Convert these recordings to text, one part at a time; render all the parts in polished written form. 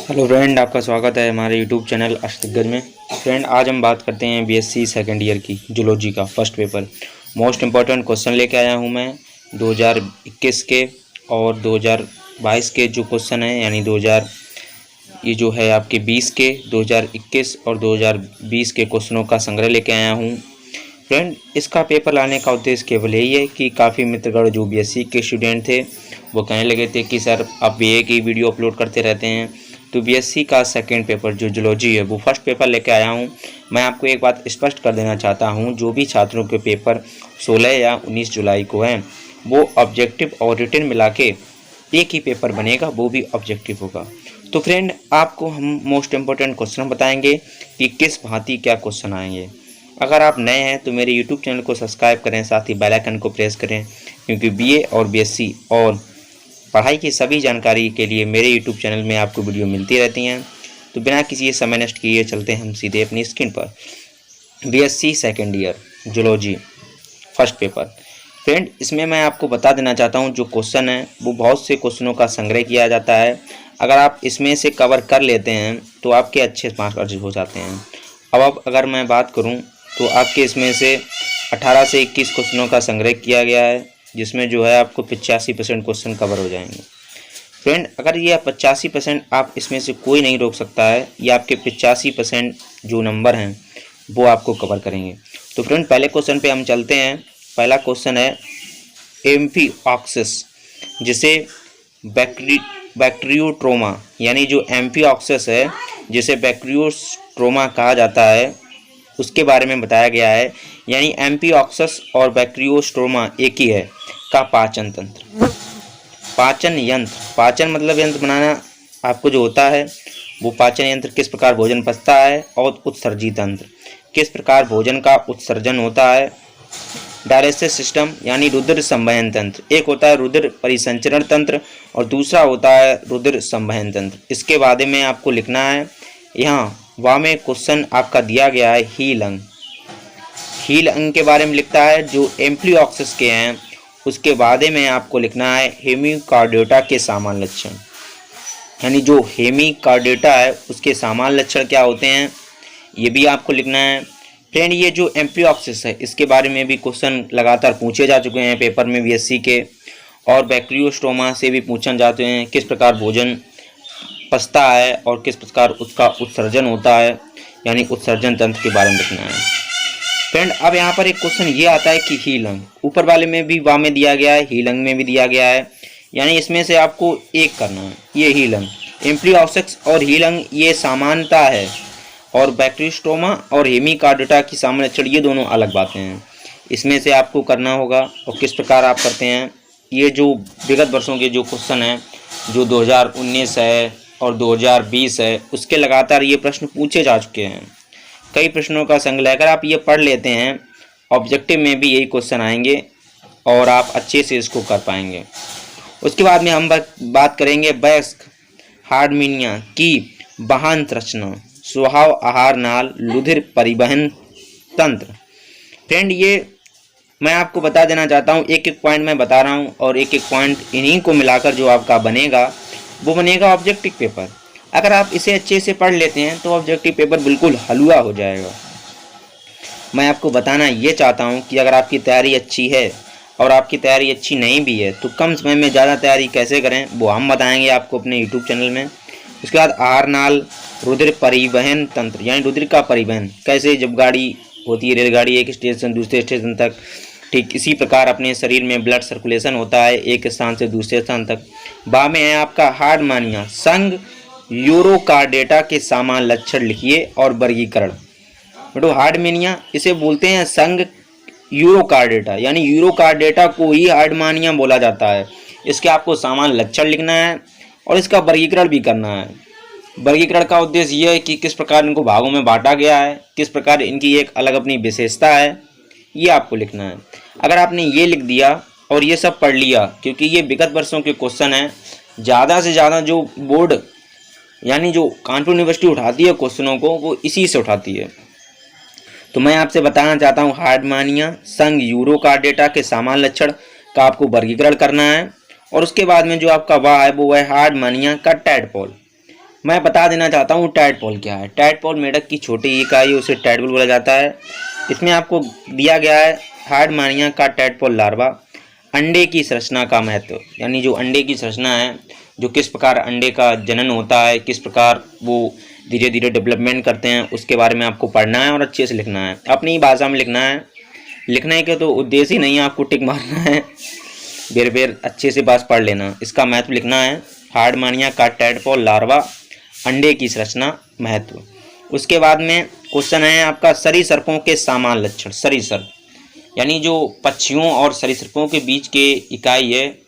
Hello friend, आपका स्वागत है हमारे यूट्यूब चैनल अष्टदिग्गज में। फ्रेंड, आज हम बात करते हैं बीएससी सेकेंड ईयर की जूलॉजी का first paper. Most important question लेके आया हूं मैं 2021 के और 2022 के जो क्वेश्चन हैं, यानी 2000 ये जो है आपके 20 के 2021 और 2020 के क्वेश्चनों का संग्रह लेके आया हूँ। फ्रेंड, इसका पेपर लाने का उद्देश्य केवल यही है कि काफ़ी मित्रगण जो बीएससी के स्टूडेंट थे वो कहने लगे थे कि सर आप बीए की वीडियो अपलोड करते रहते हैं, तो बीएससी का सेकंड पेपर जो जूलॉजी है वो फर्स्ट पेपर लेके आया हूँ। मैं आपको एक बात स्पष्ट कर देना चाहता हूँ, जो भी छात्रों के पेपर 16 या 19 जुलाई को हैं वो ऑब्जेक्टिव और रिटन मिला के एक ही पेपर बनेगा, वो भी ऑब्जेक्टिव होगा। तो फ्रेंड, आपको हम मोस्ट इम्पोर्टेंट क्वेश्चन बताएंगे कि किस भांति क्या क्वेश्चन आएंगे। अगर आप नए हैं तो मेरे यूट्यूब चैनल को सब्सक्राइब करें, साथ ही बेल आइकन को प्रेस करें, क्योंकि बीए और बीएससी और पढ़ाई की सभी जानकारी के लिए मेरे यूट्यूब चैनल में आपको वीडियो मिलती रहती हैं। तो बिना किसी समय नष्ट किए चलते हैं हम सीधे अपनी स्क्रीन पर। BSc second year zoology first paper. Friend, इसमें मैं आपको बता देना चाहता हूं, जो क्वेश्चन है वो बहुत से क्वेश्चनों का संग्रह किया जाता है। अगर आप इसमें से कवर कर लेते हैं तो आपके अच्छे मार्क्स अर्जित हो जाते हैं। अब अगर मैं बात करूं तो आपके इसमें से 18 से 21 क्वेश्चनों का संग्रह किया गया है, जिसमें जो है आपको 85% क्वेश्चन कवर हो जाएंगे। फ्रेंड, अगर ये 85% आप इसमें से कोई नहीं रोक सकता है, ये आपके 85% जो नंबर हैं वो आपको कवर करेंगे। तो फ्रेंड, पहले क्वेश्चन पे हम चलते हैं। पहला क्वेश्चन है एम्फीऑक्सिस, जिसे बैक्टीरियोट्रोमा यानी जो एम्फीऑक्सिस है जिसे बैक्टीरियोट्रोमा कहा जाता है, उसके बारे में बताया गया है। यानी एम्फीऑक्सिस और बैक्टीरियोस्ट्रोमा एक ही है का पाचन तंत्र, पाचन यंत्र, पाचन मतलब यंत्र बनाना आपको जो होता है वो पाचन यंत्र, किस प्रकार भोजन पचता है, और उत्सर्जी तंत्र, किस प्रकार भोजन का उत्सर्जन होता है। डायजेस्टिव सिस्टम यानी रुधिर संवहन तंत्र, एक होता है रुधिर परिसंचरण तंत्र और दूसरा होता है रुधिर संवहन तंत्र। इसके बारे में आपको लिखना है। यहाँ में क्वेश्चन आपका दिया गया है हील अंग, हील अंग के बारे में लिखता है। जो एम्फीऑक्सिस के हैं उसके बारे में आपको लिखना है हेमिकार्डियोटा के सामान्य लक्षण, यानी जो हेमिकार्डियोटा है उसके सामान्य लक्षण क्या होते हैं, ये भी आपको लिखना है। फ्रेंड, ये जो एम्फीऑक्सिस है इसके बारे में भी क्वेश्चन लगातार पूछे जा चुके हैं पेपर में बीएससी के, और बैक्टीरियोस्टोमा से भी पूछे जाते हैं किस प्रकार भोजन पचता है और किस प्रकार उसका उत्सर्जन होता है, यानी उत्सर्जन तंत्र के बारे में लिखना है। फ्रेंड, अब यहाँ पर एक क्वेश्चन ये आता है कि हील अंग, ऊपर वाले में भी में दिया गया है, हील अंग में भी दिया गया है, यानी इसमें से आपको एक करना है। ये हील अंग, एम्फीऑक्सिस और हील अंग ये समानता है, और बैक्टीरियोस्टोमा और हेमिकार्डियोटा की सामान्य लक्षण ये दोनों अलग बातें हैं। इसमें से आपको करना होगा, और किस प्रकार आप करते हैं। ये जो विगत वर्षों के जो क्वेश्चन हैं, जो 2019 है और 2020 है, उसके लगातार ये प्रश्न पूछे जा चुके हैं। कई प्रश्नों का संग्रह अगर आप ये पढ़ लेते हैं, ऑब्जेक्टिव में भी यही क्वेश्चन आएंगे और आप अच्छे से इसको कर पाएंगे। उसके बाद में हम बात करेंगे वयस्क हार्डमीनिया की बाह्य रचना, स्वभाव, आहार नाल, रुधिर परिवहन तंत्र। फ्रेंड, ये मैं आपको बता देना चाहता हूँ, एक एक पॉइंट मैं बता रहा हूँ और एक एक पॉइंट इन्हीं को मिलाकर जो आपका बनेगा वो बनेगा ऑब्जेक्टिव पेपर। अगर आप इसे अच्छे से पढ़ लेते हैं तो ऑब्जेक्टिव पेपर बिल्कुल हलवा हो जाएगा। मैं आपको बताना ये चाहता हूँ कि अगर आपकी तैयारी अच्छी है और आपकी तैयारी अच्छी नहीं भी है तो कम समय में ज़्यादा तैयारी कैसे करें वो हम बताएंगे आपको अपने यूट्यूब चैनल में। उसके बाद आहार नाल, रुधिर परिवहन तंत्र, यानी रुधिर का परिवहन कैसे, जब गाड़ी होती है रेलगाड़ी एक स्टेशन दूसरे स्टेशन तक, ठीक इसी प्रकार अपने शरीर में ब्लड सर्कुलेशन होता है एक स्थान से दूसरे स्थान तक। में है आपका हार्डमानिया, संघ यूरोकार्डियोटा के सामान्य लक्षण लिखिए और वर्गीकरण। बेटो, हार्डमानिया इसे बोलते हैं संघ यूरोकार्डियोटा, यानी यूरोकार्डियोटा को ही हार्डमानिया बोला जाता है। इसके आपको सामान्य लक्षण लिखना है और इसका वर्गीकरण भी करना है। वर्गीकरण का उद्देश्य यह है कि किस प्रकार इनको भागों में बांटा गया है, किस प्रकार इनकी एक अलग अपनी विशेषता है, ये आपको लिखना है। अगर आपने ये लिख दिया और ये सब पढ़ लिया, क्योंकि ये विगत वर्षों के क्वेश्चन हैं, ज़्यादा से ज़्यादा जो बोर्ड यानी जो कानपुर यूनिवर्सिटी उठाती है क्वेश्चनों को वो इसी से उठाती है। तो मैं आपसे बताना चाहता हूँ हार्डमानिया संघ यूरोकार्डियोटा के सामान्य लक्षण का आपको वर्गीकरण करना है, और उसके बाद में जो आपका वाह है वो है हार्डमानिया का टैडपोल। मैं बता देना चाहता हूँ टैडपोल क्या है। टैडपोल मेढक की छोटी इकाई है, उसे टैडपोल बोला जाता है। इसमें आपको दिया गया है हार्डमानिया का टैडपोल लार्वा। अंडे की संरचना का महत्व, यानी जो अंडे की संरचना है, जो किस प्रकार अंडे का जनन होता है, किस प्रकार वो धीरे धीरे डेवलपमेंट करते हैं, उसके बारे में आपको पढ़ना है और अच्छे से लिखना है, अपनी भाषा में लिखना है। लिखने के तो उद्देश्य ही नहीं है आपको टिक मारना है, बेर बेर अच्छे से बस पढ़ लेना। इसका महत्व लिखना है, हार्डमानिया का टैडपोल लार्वा, अंडे की संरचना, महत्व। उसके बाद में क्वेश्चन है आपका सरीसृपों के सामान्य लक्षण। सरीसृप यानी जो पक्षियों और सरीसृपों के बीच के इकाई है,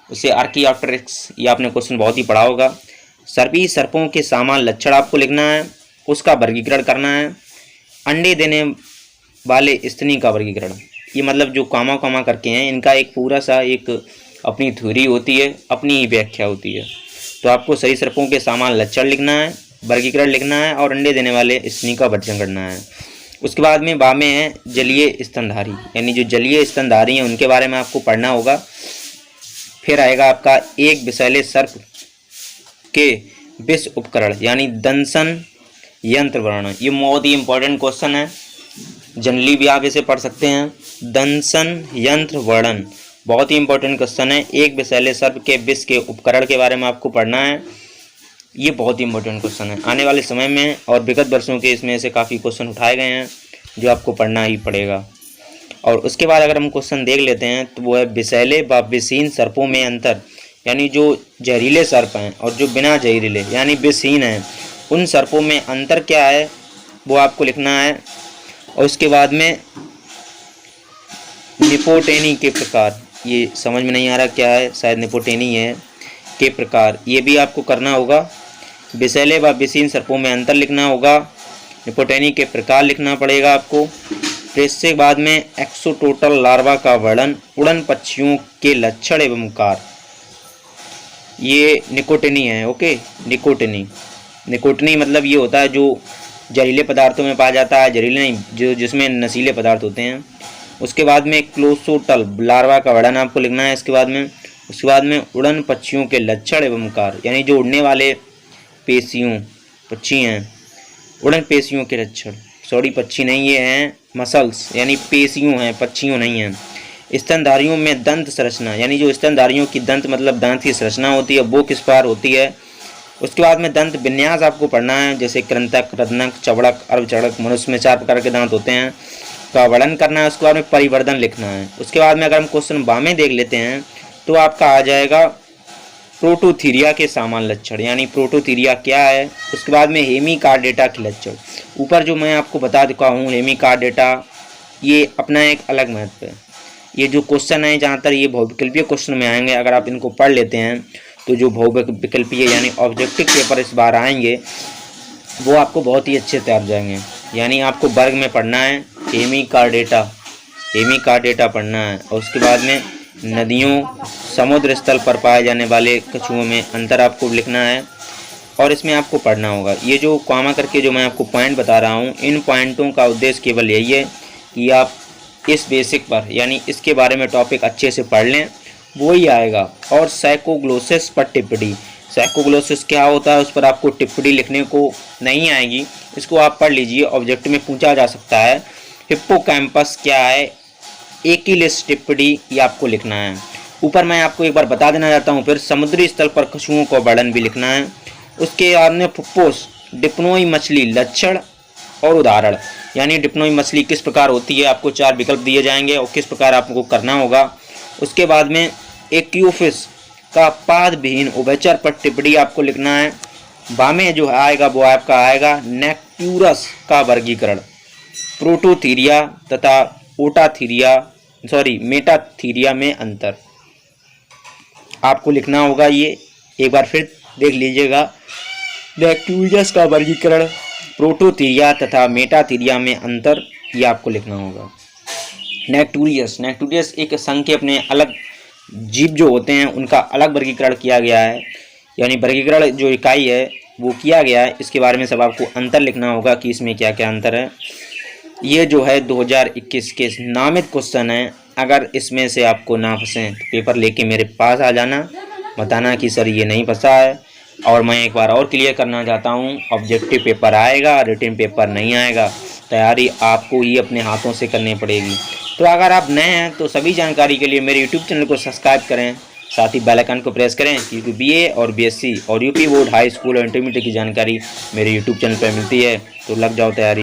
उसे आर्कियोप्टेरिक्स, ये आपने क्वेश्चन बहुत ही पढ़ा होगा। सभी सर्पों के सामान्य लक्षण आपको लिखना है, उसका वर्गीकरण करना है। अंडे देने वाले स्तनी का वर्गीकरण, ये मतलब जो कामा कामा करके हैं, इनका एक पूरा सा एक अपनी थ्योरी होती है, अपनी ही व्याख्या होती है। तो आपको सरीसृपों के सामान्य लक्षण लिखना है, वर्गीकरण लिखना है और अंडे देने वाले स्तनी का वर्गीकरण करना है। उसके बाद में बा में है जलीय स्तनधारी, यानी जो जलीय स्तनधारी हैं उनके बारे में आपको पढ़ना होगा। फिर आएगा आपका एक विषैले सर्प के विष उपकरण, यानी दंशन यंत्र वर्णन। ये बहुत ही इंपॉर्टेंट क्वेश्चन है, जनरली भी आप इसे पढ़ सकते हैं। दंशन यंत्र वर्णन बहुत ही इंपॉर्टेंट क्वेश्चन है। एक विषैले सर्प के विष के उपकरण के बारे में आपको पढ़ना है, ये बहुत ही इंपॉर्टेंट क्वेश्चन है। आने वाले समय में और विगत वर्षों के इसमें से काफ़ी क्वेश्चन उठाए गए हैं जो आपको पढ़ना ही पड़ेगा। और उसके बाद अगर हम क्वेश्चन देख लेते हैं तो वो है विषैले व विषहीन सर्पों में अंतर, यानी जो जहरीले सर्प हैं और जो बिना जहरीले यानी विषहीन हैं, उन सर्पों में अंतर क्या है वो आपको लिखना है। और उसके बाद में निपोटेनी के प्रकार, ये समझ में नहीं आ रहा क्या है, शायद निपोटेनी है, के प्रकार, ये भी आपको करना होगा। विषैले व विषहीन सर्पों में अंतर लिखना होगा, निपोटेनी के प्रकार लिखना पड़ेगा आपको। फिर इसके बाद में एक्सोटोटल लार्वा का वर्णन, उड़न पक्षियों के लक्षण एवं कार्य, ये निकोटिनी है। ओके, निकोटिनी मतलब ये होता है जो जहरीले पदार्थों में पाया जाता है, जहरीले नहीं, जो जिसमें नशीले पदार्थ होते हैं। उसके बाद में क्लोसोटल लार्वा का वर्णन आपको लिखना है। उसके बाद में उड़न पक्षियों के लक्षण एवं कार्य, यानी जो उड़ने वाले पेशियों पक्षी हैं, उड़न पेशियों के लक्षण, सॉरी पक्षी नहीं, ये हैं मसल्स, यानी पेशियों हैं, पक्षियों नहीं हैं। स्तनधारियों में दंत संरचना, यानी जो स्तनधारियों की दंत मतलब दांत की संरचना होती है वो किस प्रकार होती है। उसके बाद में दंत विन्यास आपको पढ़ना है, जैसे कृंतक, रत्नक, चवड़क, अर्धचड़क, मनुष्य में 4 प्रकार के दांत होते हैं, का वर्णन करना है। उसके बाद में परिवर्धन लिखना है। उसके बाद में अगर हम क्वेश्चन बामें देख लेते हैं तो आपका आ जाएगा प्रोटोथीरिया के सामान्य लक्षण, यानी प्रोटोथीरिया क्या है। उसके बाद में हेमिकार्डेटा के लक्षण, ऊपर जो मैं आपको बता चुका हूँ हेमिकार्डेटा, ये अपना एक अलग महत्व है। ये जो क्वेश्चन है ज़्यादातर ये बहुविकल्पीय क्वेश्चन में आएंगे, अगर आप इनको पढ़ लेते हैं तो जो बहुविकल्पीय यानी ऑब्जेक्टिव पेपर इस बार आएंगे वो आपको बहुत ही अच्छे तैयार हो जाएंगे। यानी आपको वर्ग में पढ़ना है हेमिकार्डेटा पढ़ना है। और उसके बाद में नदियों, समुद्र स्थल पर पाए जाने वाले कछुओं में अंतर आपको लिखना है और इसमें आपको पढ़ना होगा। ये जो कामा करके जो मैं आपको पॉइंट बता रहा हूँ, इन पॉइंटों का उद्देश्य केवल यही है कि आप इस बेसिक पर यानी इसके बारे में टॉपिक अच्छे से पढ़ लें, वही आएगा। और साइकोग्लोसिस पर टिप्पणी, साइकोग्लोसिस क्या होता है उस पर आपको टिप्पणी लिखने को नहीं आएगी, इसको आप पढ़ लीजिए, ऑब्जेक्ट में पूछा जा सकता है। हिप्पोकैम्पस क्या है, एकिलिस टिप्पणी, ये आपको लिखना है। ऊपर मैं आपको एक बार बता देना चाहता हूँ, फिर समुद्री स्थल पर कछुओं का वर्णन भी लिखना है। उसके बाद में फुफ्फुस डिप्नोई मछली लक्षण और उदाहरण, यानी डिप्नोई मछली किस प्रकार होती है, आपको 4 विकल्प दिए जाएंगे और किस प्रकार आपको करना होगा। उसके बाद में एक्यूफिस का पाद विहीन उभयचर पर टिप्पणी आपको लिखना है। बामें जो आएगा वो आपका आएगा नेक्ट्यूरस का वर्गीकरण, प्रोटोथीरिया तथा मेटाथीरिया में अंतर आपको लिखना होगा। ये एक बार फिर देख लीजिएगा, नेक्ट्यूरस का वर्गीकरण, प्रोटोथीरिया तथा मेटाथीरिया में अंतर, ये आपको लिखना होगा। नेक्टूरियस एक संघ के अपने अलग जीव जो होते हैं उनका अलग वर्गीकरण किया गया है, यानी वर्गीकरण जो इकाई है वो किया गया है। इसके बारे में सब आपको अंतर लिखना होगा कि इसमें क्या क्या अंतर है। ये जो है 2021 के नामित क्वेश्चन है, अगर इसमें से आपको ना फंसे तो पेपर लेके मेरे पास आ जाना, बताना कि सर ये नहीं फंसा है। और मैं एक बार और क्लियर करना चाहता हूँ, ऑब्जेक्टिव पेपर आएगा, रिटन पेपर नहीं आएगा। तैयारी आपको ही अपने हाथों से करनी पड़ेगी। तो अगर आप नए हैं तो सभी जानकारी के लिए मेरे यूट्यूब चैनल को सब्सक्राइब करें, साथ ही बेल आइकन को प्रेस करें, क्योंकि बीए और बीएससी और यूपी बोर्ड, हाई स्कूल और इंटरमीडिएट की जानकारी मेरे यूट्यूब चैनल पर मिलती है। तो लग जाओ तैयारी।